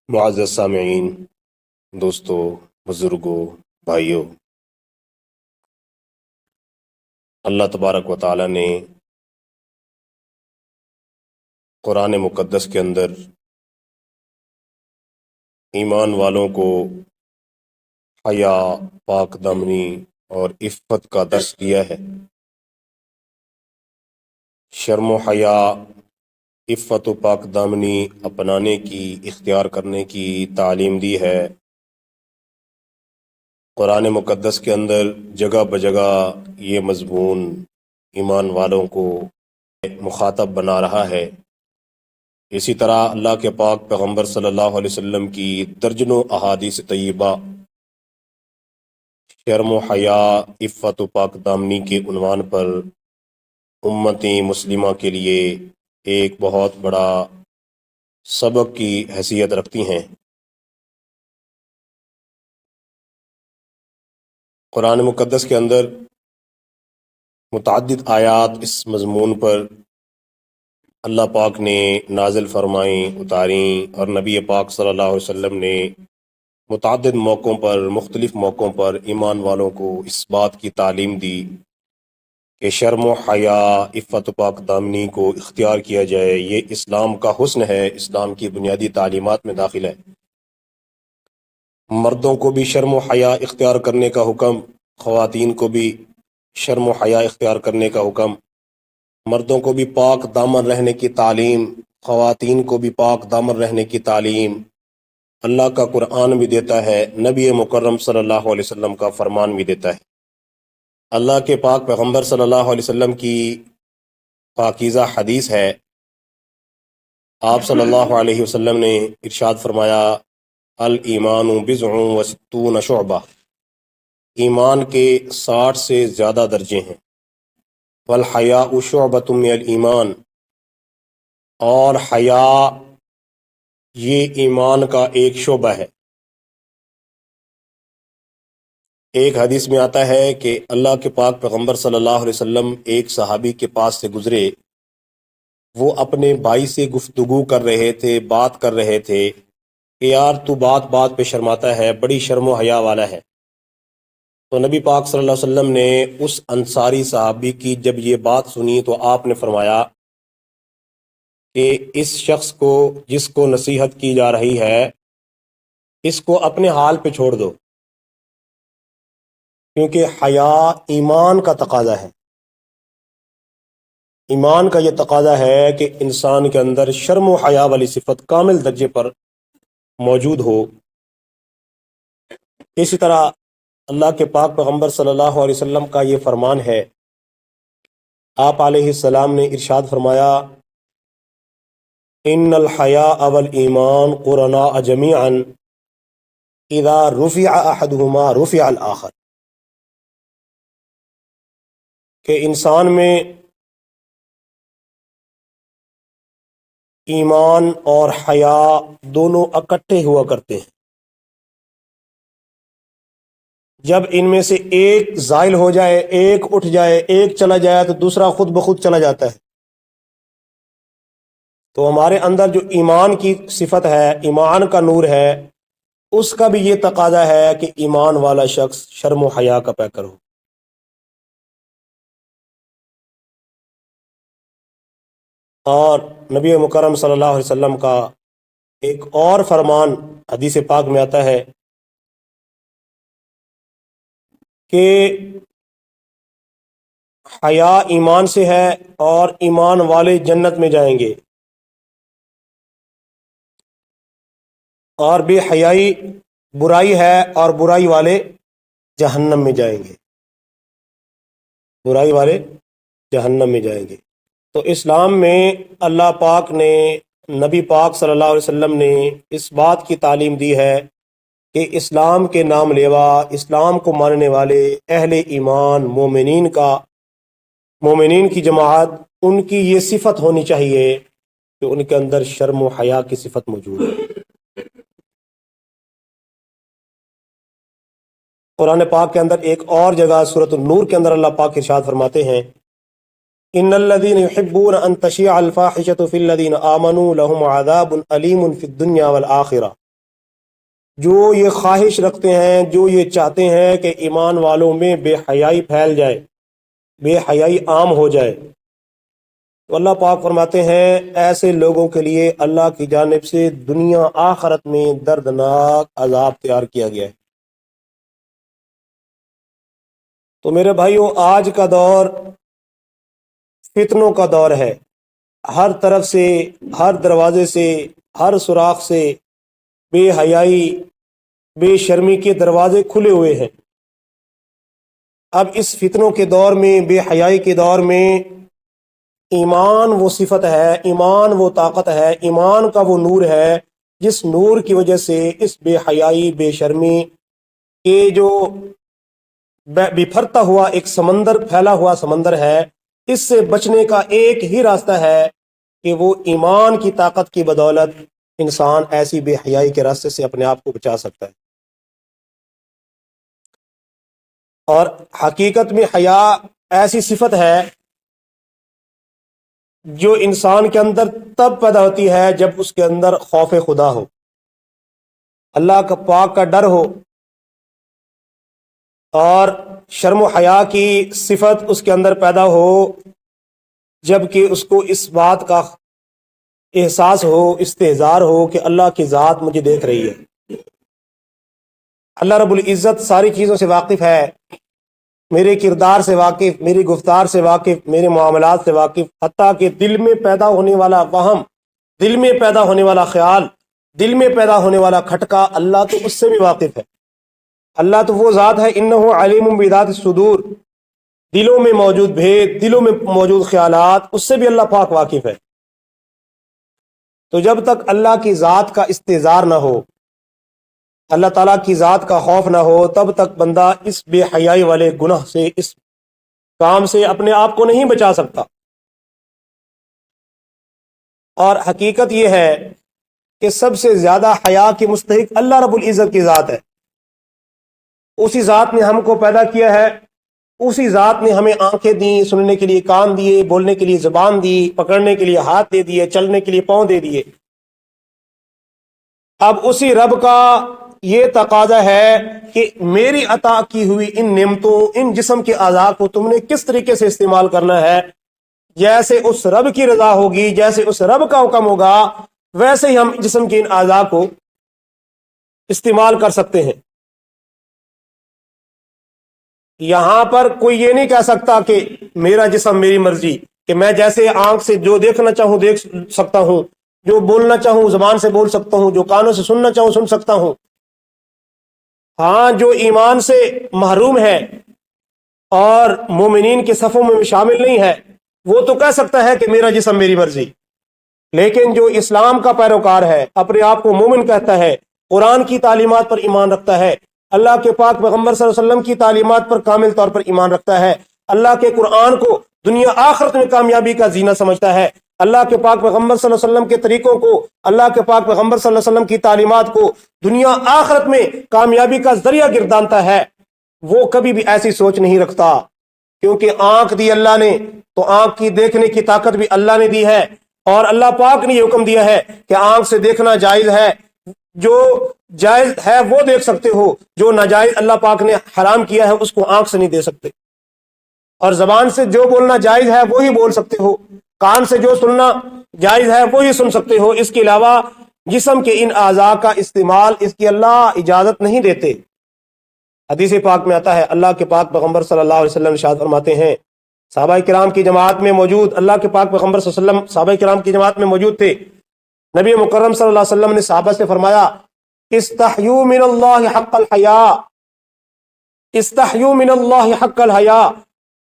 معزز سامعین، دوستوں، بزرگوں، بھائیوں، اللہ تبارک و تعالی نے قرآن مقدس کے اندر ایمان والوں کو حیا، پاک دامنی اور عفت کا درس دیا ہے۔ شرم و حیا، عفت و پاک دامنی اپنانے کی، اختیار کرنے کی تعلیم دی ہے۔ قرآن مقدس کے اندر جگہ بجگہ یہ مضمون ایمان والوں کو مخاطب بنا رہا ہے۔ اسی طرح اللہ کے پاک پیغمبر صلی اللہ علیہ وسلم کی درجنوں احادیث طیبہ شرم و حیا، عفت و پاک دامنی کے عنوان پر امتی مسلمہ کے لیے ایک بہت بڑا سبق کی حیثیت رکھتی ہیں۔ قرآن مقدس کے اندر متعدد آیات اس مضمون پر اللہ پاک نے نازل فرمائیں، اتاریں، اور نبی پاک صلی اللہ علیہ وسلم نے متعدد موقعوں پر، مختلف موقعوں پر ایمان والوں کو اس بات کی تعلیم دی کہ شرم و حیا، عفت و پاک دامنی کو اختیار کیا جائے۔ یہ اسلام کا حسن ہے، اسلام کی بنیادی تعلیمات میں داخل ہے۔ مردوں کو بھی شرم و حیا اختیار کرنے کا حکم، خواتین کو بھی شرم و حیا اختیار کرنے کا حکم، مردوں کو بھی پاک دامن رہنے کی تعلیم، خواتین کو بھی پاک دامن رہنے کی تعلیم اللہ کا قرآن بھی دیتا ہے، نبی مکرم صلی اللہ علیہ وسلم کا فرمان بھی دیتا ہے۔ اللہ کے پاک پیغمبر صلی اللہ علیہ وسلم کی پاکیزہ حدیث ہے، آپ صلی اللہ علیہ وسلم نے ارشاد فرمایا، الایمان بضع و ستون شعبہ، ایمان کے 60 سے زیادہ درجے ہیں۔ والحیاء شعبۃ من الایمان، اور حیا یہ ایمان کا ایک شعبہ ہے۔ ایک حدیث میں آتا ہے کہ اللہ کے پاک پیغمبر صلی اللہ علیہ وسلم ایک صحابی کے پاس سے گزرے، وہ اپنے بھائی سے گفتگو کر رہے تھے، بات کر رہے تھے کہ یار تو بات بات پہ شرماتا ہے، بڑی شرم و حیا والا ہے۔ تو نبی پاک صلی اللہ علیہ وسلم نے اس انصاری صحابی کی جب یہ بات سنی تو آپ نے فرمایا کہ اس شخص کو، جس کو نصیحت کی جا رہی ہے، اس کو اپنے حال پہ چھوڑ دو، کیونکہ حیا ایمان کا تقاضا ہے۔ ایمان کا یہ تقاضا ہے کہ انسان کے اندر شرم و حیا والی صفت کامل درجے پر موجود ہو۔ اسی طرح اللہ کے پاک پیغمبر صلی اللہ علیہ وسلم کا یہ فرمان ہے، آپ علیہ السلام نے ارشاد فرمایا، ان الحیاء والایمان قرناء جمیعا اذا رفع احدهما رفع الاخر، کہ انسان میں ایمان اور حیا دونوں اکٹھے ہوا کرتے ہیں۔ جب ان میں سے ایک زائل ہو جائے، ایک اٹھ جائے، ایک چلا جائے تو دوسرا خود بخود چلا جاتا ہے۔ تو ہمارے اندر جو ایمان کی صفت ہے، ایمان کا نور ہے، اس کا بھی یہ تقاضا ہے کہ ایمان والا شخص شرم و حیا کا پیکر ہو۔ اور نبی مکرم صلی اللہ علیہ وسلم کا ایک اور فرمان حدیث پاک میں آتا ہے کہ حیا ایمان سے ہے اور ایمان والے جنت میں جائیں گے، اور بے حیائی برائی ہے اور برائی والے جہنم میں جائیں گے، برائی والے جہنم میں جائیں گے۔ تو اسلام میں اللہ پاک نے، نبی پاک صلی اللہ علیہ وسلم نے اس بات کی تعلیم دی ہے کہ اسلام کے نام لیوا، اسلام کو ماننے والے اہل ایمان، مومنین کی جماعت، ان کی یہ صفت ہونی چاہیے کہ ان کے اندر شرم و حیا کی صفت موجود ہے۔ قرآن پاک کے اندر ایک اور جگہ سورۃ النور کے اندر اللہ پاک ارشاد فرماتے ہیں، ان الذين يحبون ان تشيع الفاحشة في الذين آمنوا لهم عذاب أليم في الدنيا والآخرة جو یہ خواہش رکھتے ہیں، جو یہ چاہتے ہیں کہ ایمان والوں میں بے حیائی پھیل جائے، بے حیائی عام ہو جائے، تو اللہ پاک فرماتے ہیں ایسے لوگوں کے لیے اللہ کی جانب سے دنیا آخرت میں دردناک عذاب تیار کیا گیا ہے۔ تو میرے بھائیوں، آج کا دور فتنوں کا دور ہے۔ ہر طرف سے، ہر دروازے سے، ہر سوراخ سے بے حیائی، بے شرمی کے دروازے کھلے ہوئے ہیں۔ اب اس فتنوں کے دور میں، بے حیائی کے دور میں، ایمان وہ صفت ہے، ایمان وہ طاقت ہے، ایمان کا وہ نور ہے جس نور کی وجہ سے اس بے حیائی، بے شرمی کے جو بپھرتا ہوا ایک سمندر، پھیلا ہوا سمندر ہے، اس سے بچنے کا ایک ہی راستہ ہے کہ وہ ایمان کی طاقت کی بدولت انسان ایسی بے حیائی کے راستے سے اپنے آپ کو بچا سکتا ہے۔ اور حقیقت میں حیا ایسی صفت ہے جو انسان کے اندر تب پیدا ہوتی ہے جب اس کے اندر خوف خدا ہو، اللہ کا پاک کا ڈر ہو، اور شرم و حیا کی صفت اس کے اندر پیدا ہو جب کہ اس کو اس بات کا احساس ہو، استحضار ہو کہ اللہ کی ذات مجھے دیکھ رہی ہے، اللہ رب العزت ساری چیزوں سے واقف ہے، میرے کردار سے واقف، میری گفتار سے واقف، میرے معاملات سے واقف، حتیٰ کہ دل میں پیدا ہونے والا وہم، دل میں پیدا ہونے والا خیال، دل میں پیدا ہونے والا کھٹکا، اللہ تو اس سے بھی واقف ہے۔ اللہ تو وہ ذات ہے، انہ علیم بذات الصدور، دلوں میں موجود بھید، دلوں میں موجود خیالات، اس سے بھی اللہ پاک واقف ہے۔ تو جب تک اللہ کی ذات کا استحضار نہ ہو، اللہ تعالیٰ کی ذات کا خوف نہ ہو، تب تک بندہ اس بے حیائی والے گناہ سے، اس کام سے اپنے آپ کو نہیں بچا سکتا۔ اور حقیقت یہ ہے کہ سب سے زیادہ حیا کی مستحق اللہ رب العزت کی ذات ہے۔ اسی ذات نے ہم کو پیدا کیا ہے، اسی ذات نے ہمیں آنکھیں دی، سننے کے لیے کان دیے، بولنے کے لیے زبان دی، پکڑنے کے لیے ہاتھ دے دیے، چلنے کے لیے پاؤں دے دیے۔ اب اسی رب کا یہ تقاضا ہے کہ میری عطا کی ہوئی ان نعمتوں، ان جسم کے اعضاء کو تم نے کس طریقے سے استعمال کرنا ہے۔ جیسے اس رب کی رضا ہوگی، جیسے اس رب کا حکم ہوگا، ویسے ہی ہم جسم کے ان اعضاء کو استعمال کر سکتے ہیں۔ یہاں پر کوئی یہ نہیں کہہ سکتا کہ میرا جسم میری مرضی، کہ میں جیسے آنکھ سے جو دیکھنا چاہوں دیکھ سکتا ہوں، جو بولنا چاہوں زبان سے بول سکتا ہوں، جو کانوں سے سننا چاہوں سن سکتا ہوں۔ ہاں، جو ایمان سے محروم ہے اور مومنین کے صفوں میں شامل نہیں ہے، وہ تو کہہ سکتا ہے کہ میرا جسم میری مرضی، لیکن جو اسلام کا پیروکار ہے، اپنے آپ کو مومن کہتا ہے، قرآن کی تعلیمات پر ایمان رکھتا ہے، اللہ کے پاک پیغمبر صلی اللہ علیہ وسلم کی تعلیمات پر کامل طور پر ایمان رکھتا ہے، اللہ کے قرآن کو دنیا آخرت میں کامیابی کا زینہ سمجھتا ہے، اللہ کے پاک پیغمبر صلی اللہ علیہ وسلم کے طریقوں کو، اللہ کے پاک پیغمبر صلی اللہ علیہ وسلم کی تعلیمات کو دنیا آخرت میں کامیابی کا ذریعہ گردانتا ہے، وہ کبھی بھی ایسی سوچ نہیں رکھتا۔ کیونکہ آنکھ دی اللہ نے تو آنکھ کی دیکھنے کی طاقت بھی اللہ نے دی ہے، اور اللہ پاک نے یہ حکم دیا ہے کہ آنکھ سے دیکھنا جائز ہے، جو جائز ہے وہ دیکھ سکتے ہو، جو ناجائز اللہ پاک نے حرام کیا ہے اس کو آنکھ سے نہیں دے سکتے، اور زبان سے جو بولنا جائز ہے وہی بول سکتے ہو، کان سے جو سننا جائز ہے وہی سن سکتے ہو، اس کے علاوہ جسم کے ان اعضاء کا استعمال اس کی اللہ اجازت نہیں دیتے۔ حدیث پاک میں آتا ہے، اللہ کے پاک پیغمبر صلی اللہ علیہ وسلم ارشاد فرماتے ہیں، صحابہ کرام کی جماعت میں موجود، اللہ کے پاک پیغمبر صلی اللہ علیہ وسلم صحابہ کرام کی جماعت میں موجود تھے، نبی مکرم صلی اللہ علیہ وسلم نے صحابہ سے فرمایا، استحیوا من اللہ حق الحیاء، استحیوا من اللہ حق الحیاء،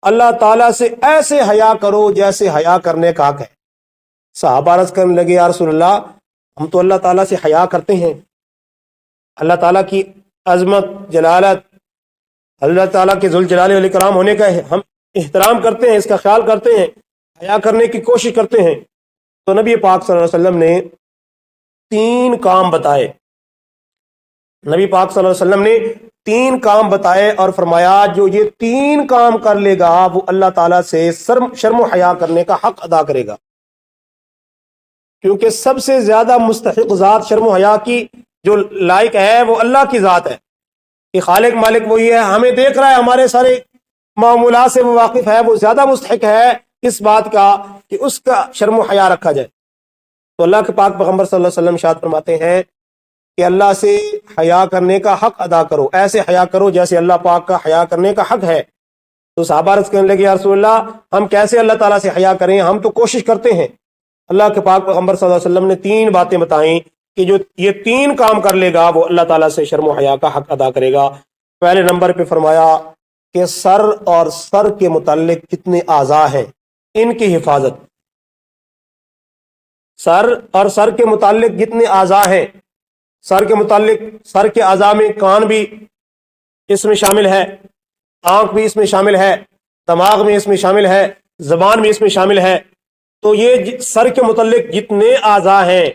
اللہ تعالیٰ سے ایسے حیا کرو جیسے حیا کرنے کا حق ہے۔ صحابہ عرض کرنے لگے، یا رسول اللہ، ہم تو اللہ تعالیٰ سے حیا کرتے ہیں، اللہ تعالیٰ کی عظمت، جلالت، اللہ تعالیٰ کے ذوالجلال والاکرام ہونے کا ہم احترام کرتے ہیں، اس کا خیال کرتے ہیں، حیا کرنے کی کوشش کرتے ہیں۔ تو نبی پاک صلی اللہ علیہ وسلم نے 3 کام بتائے، نبی پاک صلی اللہ علیہ وسلم نے 3 کام بتائے اور فرمایا جو یہ 3 کام کر لے گا وہ اللہ تعالیٰ سے شرم و حیا کرنے کا حق ادا کرے گا، کیونکہ سب سے زیادہ مستحق ذات شرم و حیا کی جو لائق ہے وہ اللہ کی ذات ہے کہ خالق مالک وہی ہے، ہمیں دیکھ رہا ہے، ہمارے سارے معمولات سے وہ واقف ہے، وہ زیادہ مستحق ہے اس بات کا کہ اس کا شرم و حیا رکھا جائے۔ تو اللہ کے پاک پیغمبر صلی اللہ علیہ وسلم ارشاد فرماتے ہیں کہ اللہ سے حیا کرنے کا حق ادا کرو، ایسے حیا کرو جیسے اللہ پاک کا حیا کرنے کا حق ہے۔ تو صحابہ عرض کرنے لگے یا رسول اللہ ہم کیسے اللہ تعالیٰ سے حیا کریں، ہم تو کوشش کرتے ہیں۔ اللہ کے پاک پیغمبر صلی اللہ علیہ وسلم نے 3 باتیں بتائیں کہ جو یہ 3 کام کر لے گا وہ اللہ تعالیٰ سے شرم و حیا کا حق ادا کرے گا۔ پہلے نمبر پہ فرمایا کہ سر اور سر کے متعلق کتنے اعضاء ہیں ان کی حفاظت، سر اور سر کے متعلق جتنے اعضاء ہیں، سر کے متعلق سر کے اعضاء میں کان بھی اس میں شامل ہے، آنکھ بھی اس میں شامل ہے، دماغ میں اس میں شامل ہے، زبان بھی اس میں شامل ہے۔ تو یہ سر کے متعلق جتنے اعضاء ہیں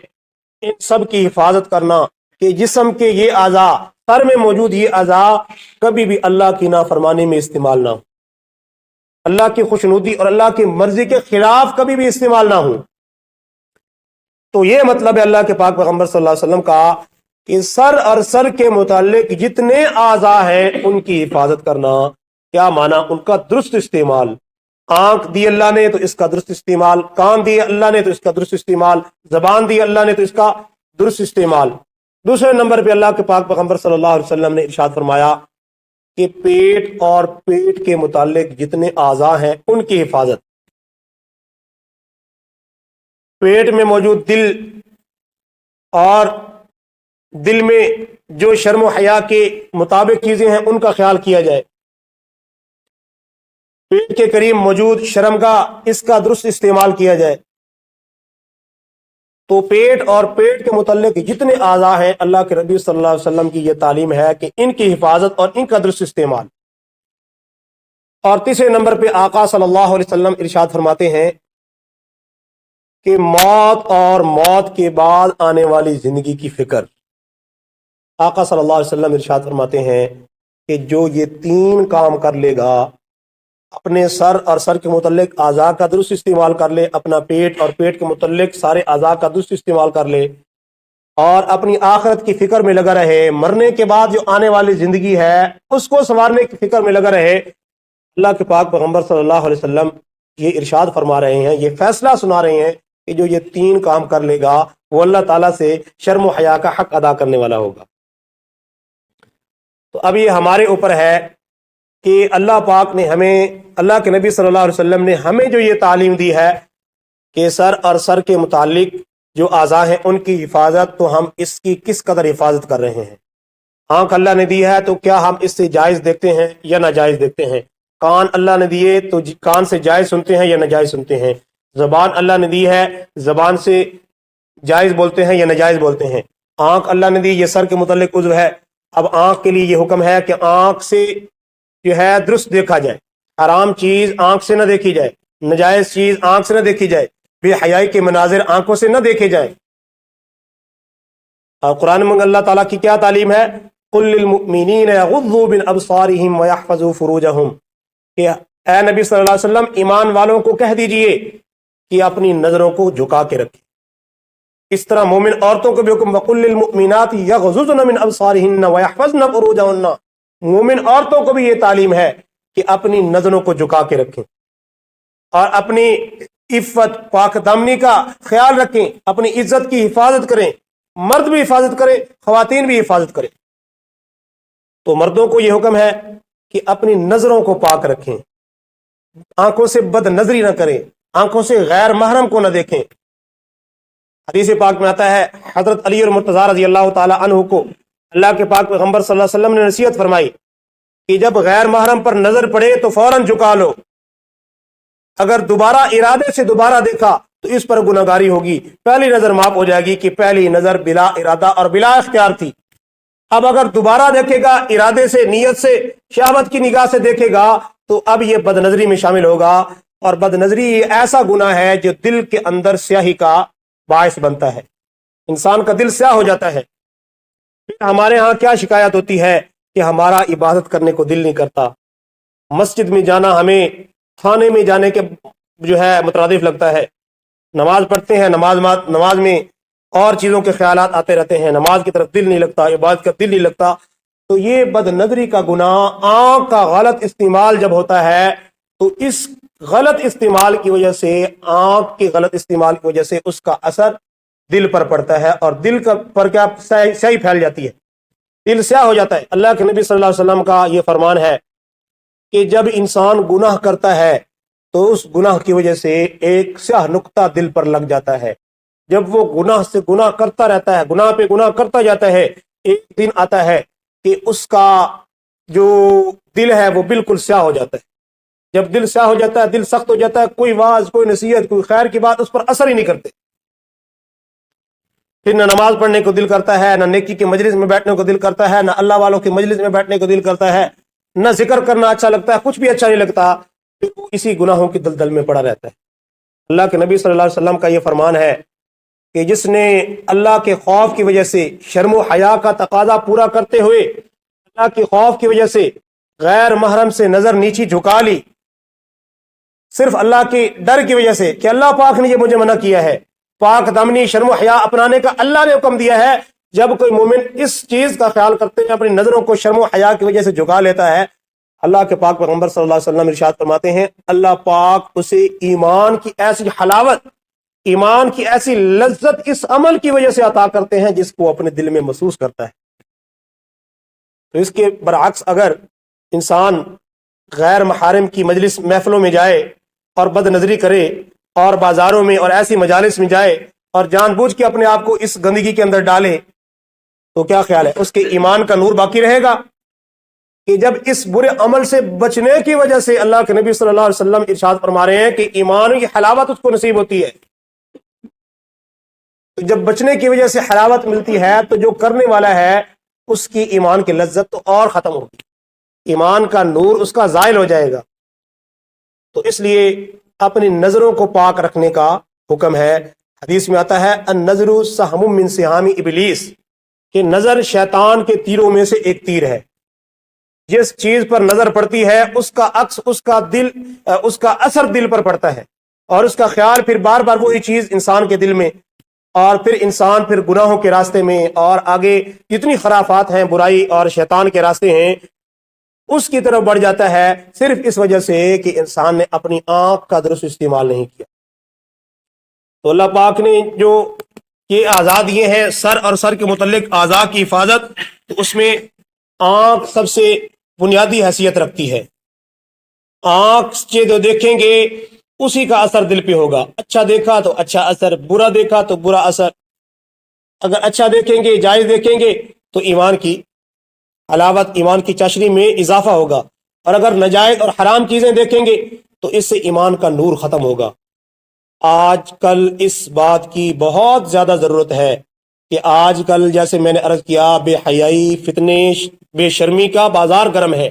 ان سب کی حفاظت کرنا کہ جسم کے یہ اعضاء، سر میں موجود یہ اعضاء کبھی بھی اللہ کی نافرمانی میں استعمال نہ ہو، اللہ کی خوشنودی اور اللہ کی مرضی کے خلاف کبھی بھی استعمال نہ ہو۔ تو یہ مطلب ہے اللہ کے پاک پیغمبر صلی اللہ علیہ وسلم کا کہ سر اور سر کے متعلق جتنے اعضاء ہیں ان کی حفاظت کرنا۔ کیا معنی؟ ان کا درست استعمال، آنکھ دی اللہ نے تو اس کا درست استعمال، کان دی اللہ نے تو اس کا درست استعمال، زبان دی اللہ نے تو اس کا درست استعمال۔ دوسرے نمبر پہ اللہ کے پاک پیغمبر صلی اللہ علیہ وسلم نے ارشاد فرمایا کہ پیٹ اور پیٹ کے متعلق جتنے اعضاء ہیں ان کی حفاظت، پیٹ میں موجود دل اور دل میں جو شرم و حیا کے مطابق چیزیں ہیں ان کا خیال کیا جائے، پیٹ کے قریب موجود شرمگاہ اس کا درست استعمال کیا جائے۔ تو پیٹ اور پیٹ کے متعلق جتنے اعضاء ہیں اللہ کے نبی صلی اللہ علیہ وسلم کی یہ تعلیم ہے کہ ان کی حفاظت اور ان کا درست استعمال۔ اور تیسرے نمبر پہ آقا صلی اللہ علیہ وسلم ارشاد فرماتے ہیں کہ موت اور موت کے بعد آنے والی زندگی کی فکر۔ آقا صلی اللہ علیہ وسلم ارشاد فرماتے ہیں کہ جو یہ 3 کام کر لے گا، اپنے سر اور سر کے متعلق اعضاء کا درست استعمال کر لے، اپنا پیٹ اور پیٹ کے متعلق سارے اعضاء کا درست استعمال کر لے، اور اپنی آخرت کی فکر میں لگا رہے، مرنے کے بعد جو آنے والی زندگی ہے اس کو سنوارنے کی فکر میں لگا رہے، اللہ کے پاک پیغمبر صلی اللہ علیہ وسلم یہ ارشاد فرما رہے ہیں، یہ فیصلہ سنا رہے ہیں کہ جو یہ 3 کام کر لے گا وہ اللہ تعالیٰ سے شرم و حیا کا حق ادا کرنے والا ہوگا۔ تو اب یہ ہمارے اوپر ہے کہ اللہ پاک نے ہمیں، اللہ کے نبی صلی اللہ علیہ وسلم نے ہمیں جو یہ تعلیم دی ہے کہ سر اور سر کے متعلق جو اعضاء ہیں ان کی حفاظت، تو ہم اس کی کس قدر حفاظت کر رہے ہیں۔ آنکھ اللہ نے دی ہے تو کیا ہم اس سے جائز دیکھتے ہیں یا ناجائز دیکھتے ہیں؟ کان اللہ نے دیے تو کان سے جائز سنتے ہیں یا ناجائز سنتے ہیں؟ زبان اللہ نے دی ہے، زبان سے جائز بولتے ہیں یا ناجائز بولتے ہیں؟ آنکھ اللہ نے دی، یہ سر کے متعلق عضو ہے، اب آنکھ کے لیے یہ حکم ہے کہ آنکھ سے جو ہے درست دیکھا جائے، حرام چیز آنکھ سے نہ دیکھی جائے، ناجائز چیز آنکھ سے نہ دیکھی جائے، بے حیائی کے مناظر آنکھوں سے نہ دیکھے جائیں۔ اور قرآن میں اللہ تعالیٰ کی کیا تعلیم ہے؟ قل للمؤمنین یغضوا من ابصارہم ویحفظوا فروجہم، کہ اے نبی صلی اللہ علیہ وسلم ایمان والوں کو کہہ دیجئے کہ اپنی نظروں کو جھکا کے رکھیں۔ اس طرح مومن عورتوں کو بھی حکم وقل للمؤمنات یغضضن من ابصارہن ویحفظن فروجہن، مومن عورتوں کو بھی یہ تعلیم ہے کہ اپنی نظروں کو جھکا کے رکھیں اور اپنی عفت پاک دامنی کا خیال رکھیں، اپنی عزت کی حفاظت کریں، مرد بھی حفاظت کریں، خواتین بھی حفاظت کریں۔ تو مردوں کو یہ حکم ہے کہ اپنی نظروں کو پاک رکھیں، آنکھوں سے بد نظری نہ کریں، آنکھوں سے غیر محرم کو نہ دیکھیں۔ حدیث پاک میں آتا ہے حضرت علی اور مرتضیٰ رضی اللہ تعالی عنہ کو اللہ کے پاک پیغمبر صلی اللہ علیہ وسلم نے نصیحت فرمائی کہ جب غیر محرم پر نظر پڑے تو فوراً جھکا لو، اگر دوبارہ ارادے سے دوبارہ دیکھا تو اس پر گناہگاری ہوگی، پہلی نظر معاف ہو جائے گی کہ پہلی نظر بلا ارادہ اور بلا اختیار تھی۔ اب اگر دوبارہ دیکھے گا ارادے سے، نیت سے، شہوت کی نگاہ سے دیکھے گا تو اب یہ بد نظری میں شامل ہوگا، اور بد نظری یہ ایسا گناہ ہے جو دل کے اندر سیاہی کا باعث بنتا ہے، انسان کا دل سیاہ ہو جاتا ہے۔ ہمارے ہاں کیا شکایت ہوتی ہے کہ ہمارا عبادت کرنے کو دل نہیں کرتا، مسجد میں جانا ہمیں تھانے میں جانے کے جو ہے مترادف لگتا ہے، نماز پڑھتے ہیں، نماز میں اور چیزوں کے خیالات آتے رہتے ہیں، نماز کی طرف دل نہیں لگتا، عبادت کا دل نہیں لگتا، تو یہ بد نظری کا گناہ، آنکھ کا غلط استعمال جب ہوتا ہے تو اس غلط استعمال کی وجہ سے، آنکھ کے غلط استعمال کی وجہ سے اس کا اثر دل پر پڑتا ہے، اور دل کا پر کیا سیاہی پھیل جاتی ہے، دل سیاہ ہو جاتا ہے۔ اللہ کے نبی صلی اللہ علیہ وسلم کا یہ فرمان ہے کہ جب انسان گناہ کرتا ہے تو اس گناہ کی وجہ سے ایک سیاہ نقطہ دل پر لگ جاتا ہے۔ جب وہ گناہ سے گناہ کرتا رہتا ہے، گناہ پہ گناہ کرتا جاتا ہے، ایک دن آتا ہے کہ اس کا جو دل ہے وہ بالکل سیاہ ہو جاتا ہے۔ جب دل سیاہ ہو جاتا ہے، دل سخت ہو جاتا ہے، کوئی واعظ، کوئی نصیحت، کوئی خیر کی بات اس پر اثر ہی نہیں کرتے، پھر نہ نماز پڑھنے کو دل کرتا ہے، نہ نیکی کے مجلس میں بیٹھنے کو دل کرتا ہے، نہ اللہ والوں کے مجلس میں بیٹھنے کو دل کرتا ہے، نہ ذکر کرنا اچھا لگتا ہے، کچھ بھی اچھا نہیں لگتا، پھر وہ اسی گناہوں کی دلدل میں پڑا رہتا ہے۔ اللہ کے نبی صلی اللہ علیہ وسلم کا یہ فرمان ہے کہ جس نے اللہ کے خوف کی وجہ سے شرم و حیا کا تقاضا پورا کرتے ہوئے اللہ کے خوف کی وجہ سے غیر محرم سے نظر نیچی جھکا لی، صرف اللہ کے ڈر کی وجہ سے کہ اللہ پاک نے یہ مجھے منع کیا ہے، پاک دامنی شرم و حیا اپنانے کا اللہ نے حکم دیا ہے، جب کوئی مومن اس چیز کا خیال کرتے ہیں، اپنی نظروں کو شرم و حیا کی وجہ سے جھکا لیتا ہے، اللہ کے پاک پیغمبر صلی اللہ علیہ وسلم ارشاد فرماتے ہیں اللہ پاک اسے ایمان کی ایسی حلاوت، ایمان کی ایسی لذت اس عمل کی وجہ سے عطا کرتے ہیں جس کو اپنے دل میں محسوس کرتا ہے۔ تو اس کے برعکس اگر انسان غیر محارم کی مجلس محفلوں میں جائے اور بد نظری کرے، اور بازاروں میں اور ایسی مجالس میں جائے اور جان بوجھ کے اپنے آپ کو اس گندگی کے اندر ڈالے، تو کیا خیال ہے اس کے ایمان کا نور باقی رہے گا؟ کہ جب اس برے عمل سے بچنے کی وجہ سے اللہ کے نبی صلی اللہ علیہ وسلم ارشاد فرما رہے ہیں کہ ایمان کی حلاوت اس کو نصیب ہوتی ہے، جب بچنے کی وجہ سے حلاوت ملتی ہے تو جو کرنے والا ہے اس کی ایمان کی لذت تو اور ختم ہوگی، ایمان کا نور اس کا زائل ہو جائے گا۔ تو اس لیے اپنی نظروں کو پاک رکھنے کا حکم ہے۔ حدیث میں آتا ہے النظر سہم من سہام ابلیس، کہ نظر شیطان کے تیروں میں سے ایک تیر ہے، جس چیز پر نظر پڑتی ہے اس کا عکس، اس کا اثر دل پر پڑتا ہے، اور اس کا خیال پھر بار بار وہی چیز انسان کے دل میں، اور پھر انسان پھر گناہوں کے راستے میں، اور آگے جتنی خرافات ہیں، برائی اور شیطان کے راستے ہیں، اس کی طرف بڑھ جاتا ہے، صرف اس وجہ سے کہ انسان نے اپنی آنکھ کا درست استعمال نہیں کیا۔ تو اللہ پاک نے جو یہ اعضاء دیے ہیں، سر اور سر کے متعلق اعضاء کی حفاظت، تو اس میں آنکھ سب سے بنیادی حیثیت رکھتی ہے۔ آنکھ سے جو دیکھیں گے اسی کا اثر دل پہ ہوگا، اچھا دیکھا تو اچھا اثر، برا دیکھا تو برا اثر۔ اگر اچھا دیکھیں گے، جائز دیکھیں گے تو ایمان کی حلاوت، ایمان کی چاشنی میں اضافہ ہوگا، اور اگر ناجائز اور حرام چیزیں دیکھیں گے تو اس سے ایمان کا نور ختم ہوگا۔ آج کل اس بات کی بہت زیادہ ضرورت ہے کہ آج کل جیسے میں نے عرض کیا، بے حیائی، فتنے، بے شرمی کا بازار گرم ہے۔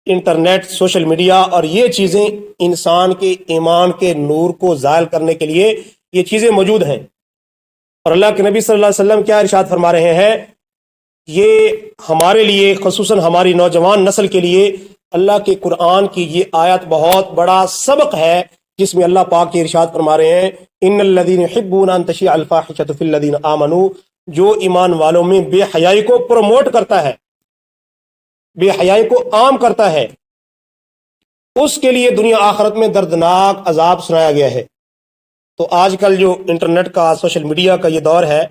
انٹرنیٹ، سوشل میڈیا اور یہ چیزیں انسان کے ایمان کے نور کو زائل کرنے کے لیے یہ چیزیں موجود ہیں، اور اللہ کے نبی صلی اللہ علیہ وسلم کیا ارشاد فرما رہے ہیں، یہ ہمارے لیے، خصوصاً ہماری نوجوان نسل کے لیے اللہ کے قرآن کی یہ آیت بہت بڑا سبق ہے، جس میں اللہ پاک کے ارشاد فرما رہے ہیں ان الذین یحبون ان تشیع الفاحشۃ فی الذین آمنوا، جو ایمان والوں میں بے حیائی کو پروموٹ کرتا ہے، بے حیائی کو عام کرتا ہے، اس کے لیے دنیا آخرت میں دردناک عذاب سنایا گیا ہے۔ تو آج کل جو انٹرنیٹ کا، سوشل میڈیا کا یہ دور ہے،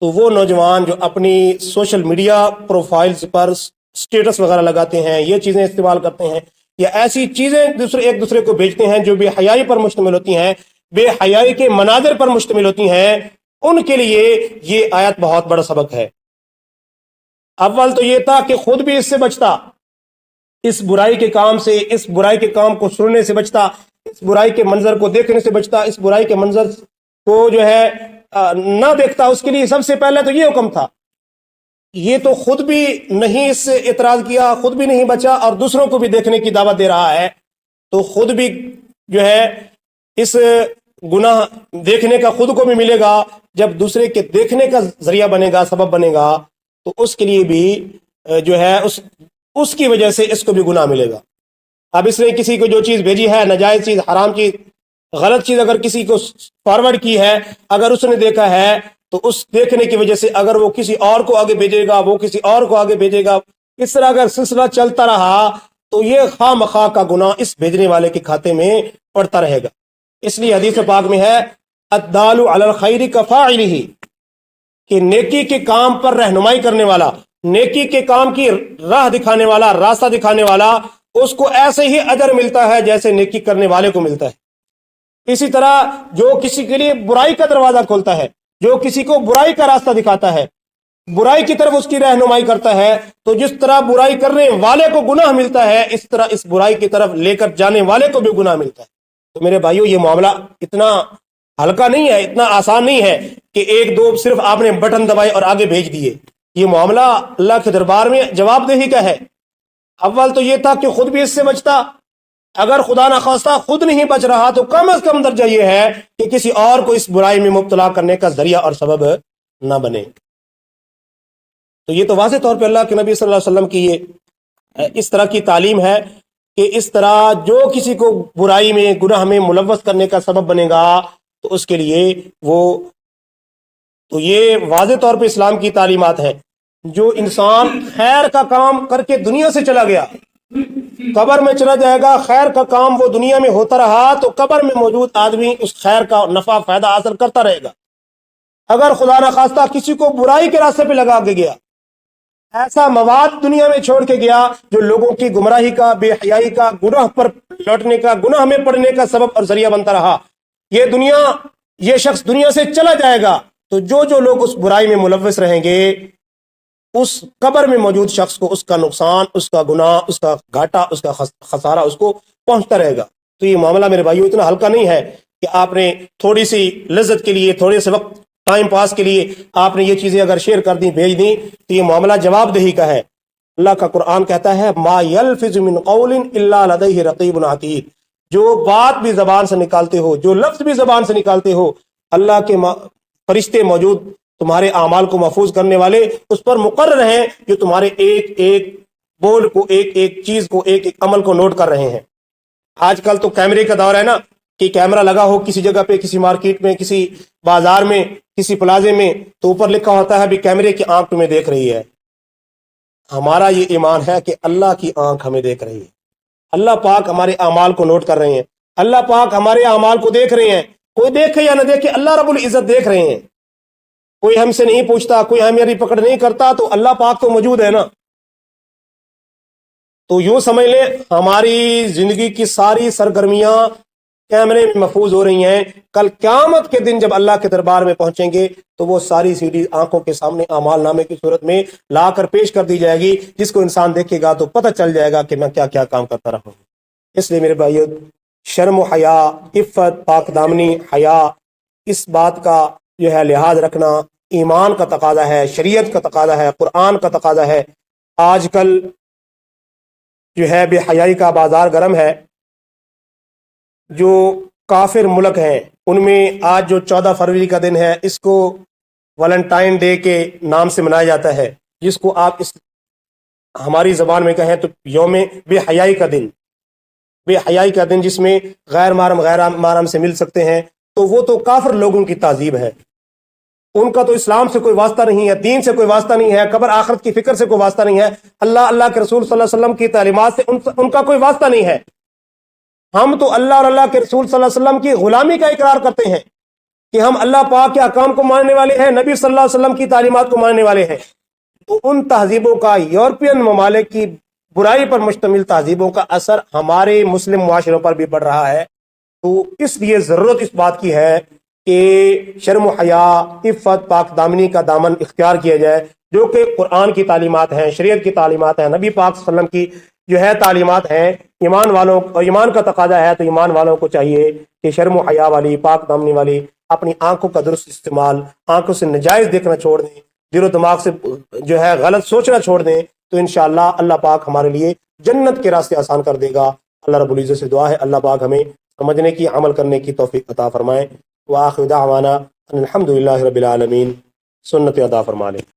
تو وہ نوجوان جو اپنی سوشل میڈیا پروفائلز پر سٹیٹس وغیرہ لگاتے ہیں، یہ چیزیں استعمال کرتے ہیں، یا ایسی چیزیں ایک دوسرے کو بھیجتے ہیں جو بے حیائی پر مشتمل ہوتی ہیں، بے حیائی کے مناظر پر مشتمل ہوتی ہیں، ان کے لیے یہ آیت بہت بڑا سبق ہے۔ اول تو یہ تھا کہ خود بھی اس سے بچتا، اس برائی کے کام سے، اس برائی کے کام کو سننے سے بچتا، اس برائی کے منظر کو دیکھنے سے بچتا، اس برائی کے منظر کو جو ہے نہ دیکھتا۔ اس کے لیے سب سے پہلے تو یہ حکم تھا، یہ تو خود بھی نہیں اس سے اعتراض کیا، خود بھی نہیں بچا، اور دوسروں کو بھی دیکھنے کی دعوت دے رہا ہے، تو خود بھی جو ہے اس گناہ دیکھنے کا خود کو بھی ملے گا، جب دوسرے کے دیکھنے کا ذریعہ بنے گا، سبب بنے گا، تو اس کے لیے بھی جو ہے اس کی وجہ سے اس کو بھی گناہ ملے گا۔ اب اس نے کسی کو جو چیز بھیجی ہے، ناجائز چیز، حرام چیز، غلط چیز اگر کسی کو فارورڈ کی ہے، اگر اس نے دیکھا ہے تو اس دیکھنے کی وجہ سے اگر وہ کسی اور کو آگے بھیجے گا، وہ کسی اور کو آگے بھیجے گا، اس طرح اگر سلسلہ چلتا رہا تو یہ خواہ مخواہ کا گناہ اس بھیجنے والے کے کھاتے میں پڑتا رہے گا۔ اس لیے حدیث پاک میں ہے الدال علی الخیر کفاعلہ، کہ نیکی کے کام پر رہنمائی کرنے والا، نیکی کے کام کی راہ دکھانے والا، راستہ دکھانے والا، اس کو ایسے ہی اجر ملتا ہے جیسے نیکی کرنے والے کو ملتا ہے۔ اسی طرح جو کسی کے لیے برائی کا دروازہ کھولتا ہے، جو کسی کو برائی کا راستہ دکھاتا ہے، برائی کی طرف اس کی رہنمائی کرتا ہے، تو جس طرح برائی کرنے والے کو گناہ ملتا ہے، اس طرح اس برائی کی طرف لے کر جانے والے کو بھی گناہ ملتا ہے۔ تو میرے بھائیو، یہ معاملہ اتنا ہلکا نہیں ہے، اتنا آسان نہیں ہے کہ ایک دو صرف آپ نے بٹن دبائے اور آگے بھیج دیے۔ یہ معاملہ اللہ کے دربار میں جواب دہی کا ہے۔ اول تو یہ تھا کہ خود بھی اس سے بچتا، اگر خدا نخواستہ خود نہیں بچ رہا تو کم از کم درجہ یہ ہے کہ کسی اور کو اس برائی میں مبتلا کرنے کا ذریعہ اور سبب نہ بنے۔ تو یہ تو واضح طور پہ اللہ کے نبی صلی اللہ علیہ وسلم کی یہ اس طرح کی تعلیم ہے کہ اس طرح جو کسی کو برائی میں، گناہ میں ملوث کرنے کا سبب بنے گا تو اس کے لیے تو یہ واضح طور پہ اسلام کی تعلیمات ہیں۔ جو انسان خیر کا کام کر کے دنیا سے چلا گیا، قبر میں چلا جائے گا، خیر کا کام وہ دنیا میں ہوتا رہا تو قبر میں موجود آدمی اس خیر کا نفع فائدہ حاصل کرتا رہے گا۔ اگر خدا نخواستہ کسی کو برائی کے راستے پہ لگا کے گیا، ایسا مواد دنیا میں چھوڑ کے گیا جو لوگوں کی گمراہی کا، بے حیائی کا، گناہ پر لوٹنے کا، گناہ میں پڑنے کا سبب اور ذریعہ بنتا رہا، یہ شخص دنیا سے چلا جائے گا، تو جو لوگ اس برائی میں ملوث رہیں گے، اس قبر میں موجود شخص کو اس کا نقصان، اس کا گناہ، اس کا گھاٹا، اس کا خسارہ اس کو پہنچتا رہے گا۔ تو یہ معاملہ میرے بھائیو اتنا ہلکا نہیں ہے کہ آپ نے تھوڑی سی لذت کے لیے، تھوڑے سے وقت ٹائم پاس کے لیے آپ نے یہ چیزیں اگر شیئر کر دیں، بھیج دیں، تو یہ معاملہ جواب دہی کا ہے۔ اللہ کا قرآن کہتا ہے ما یلفظ من قول الا لدیہ رقیب عتید، جو بات بھی زبان سے نکالتے ہو، جو لفظ بھی زبان سے نکالتے ہو، اللہ کے فرشتے موجود تمہارے اعمال کو محفوظ کرنے والے اس پر مقرر ہیں، جو تمہارے ایک ایک بول کو، ایک ایک چیز کو، ایک ایک عمل کو نوٹ کر رہے ہیں۔ آج کل تو کیمرے کا دور ہے نا، کہ کیمرہ لگا ہو کسی جگہ پہ، کسی مارکیٹ میں، کسی بازار میں، کسی پلازے میں، تو اوپر لکھا ہوتا ہے بھی کیمرے کی آنکھ تمہیں دیکھ رہی ہے۔ ہمارا یہ ایمان ہے کہ اللہ کی آنکھ ہمیں دیکھ رہی ہے، اللہ پاک ہمارے اعمال کو نوٹ کر رہے ہیں، اللہ پاک ہمارے اعمال کو دیکھ رہے ہیں۔ کوئی دیکھے یا نہ دیکھے، اللہ رب العزت دیکھ رہے ہیں۔ کوئی ہم سے نہیں پوچھتا، کوئی ہماری پکڑ نہیں کرتا، تو اللہ پاک تو موجود ہے نا۔ تو یوں سمجھ لیں ہماری زندگی کی ساری سرگرمیاں کیمرے میں محفوظ ہو رہی ہیں۔ کل قیامت کے دن جب اللہ کے دربار میں پہنچیں گے تو وہ ساری سیڑھی آنکھوں کے سامنے اعمال نامے کی صورت میں لا کر پیش کر دی جائے گی، جس کو انسان دیکھے گا تو پتہ چل جائے گا کہ میں کیا کیا کام کرتا رہا ہوں۔ اس لیے میرے بھائیو، شرم و حیا، عفت، پاک دامنی، حیا، اس بات کا جو ہے لحاظ رکھنا ایمان کا تقاضا ہے، شریعت کا تقاضا ہے، قرآن کا تقاضا ہے۔ آج کل جو ہے بے حیائی کا بازار گرم ہے۔ جو کافر ملک ہیں ان میں آج جو 14 فروری کا دن ہے، اس کو ویلنٹائن ڈے کے نام سے منایا جاتا ہے، جس کو آپ ہماری زبان میں کہیں تو یوم بے حیائی کا دن، بے حیائی کا دن، جس میں غیر محرم سے مل سکتے ہیں، تو وہ تو کافر لوگوں کی تہذیب ہے۔ ان کا تو اسلام سے کوئی واسطہ نہیں ہے، دین سے کوئی واسطہ نہیں ہے، قبر آخرت کی فکر سے کوئی واسطہ نہیں ہے، اللہ کے رسول صلی اللہ علیہ وسلم کی تعلیمات سے ان کا کوئی واسطہ نہیں ہے۔ ہم تو اللہ اور اللہ کے رسول صلی اللہ علیہ وسلم کی غلامی کا اقرار کرتے ہیں کہ ہم اللہ پاک کے احکام کو ماننے والے ہیں، نبی صلی اللہ علیہ وسلم کی تعلیمات کو ماننے والے ہیں۔ تو ان تہذیبوں کا، یورپین ممالک کی برائی پر مشتمل تہذیبوں کا اثر ہمارے مسلم معاشروں پر بھی پڑ رہا ہے۔ تو اس لیے ضرورت اس بات کی ہے کہ شرم و حیا، عفت، پاک دامنی کا دامن اختیار کیا جائے، جو کہ قرآن کی تعلیمات ہیں، شریعت کی تعلیمات ہیں، نبی پاک صلی اللہ علیہ وسلم کی جو ہے تعلیمات ہیں۔ ایمان کا تقاضا ہے تو ایمان والوں کو چاہیے کہ شرم و حیا والی، پاک دامنی والی اپنی آنکھوں کا درست استعمال، آنکھوں سے نجائز دیکھنا چھوڑ دیں، دل و دماغ سے جو ہے غلط سوچنا چھوڑ دیں، تو انشاءاللہ اللہ پاک ہمارے لیے جنت کے راستے آسان کر دے گا۔ اللہ رب العزت سے دعا ہے اللہ پاک ہمیں سمجھنے کی، عمل کرنے کی توفیق عطا فرمائے۔ وآخر دعوانا ان الحمد للہ رب العالمین۔ سنت ادا فرما لیں۔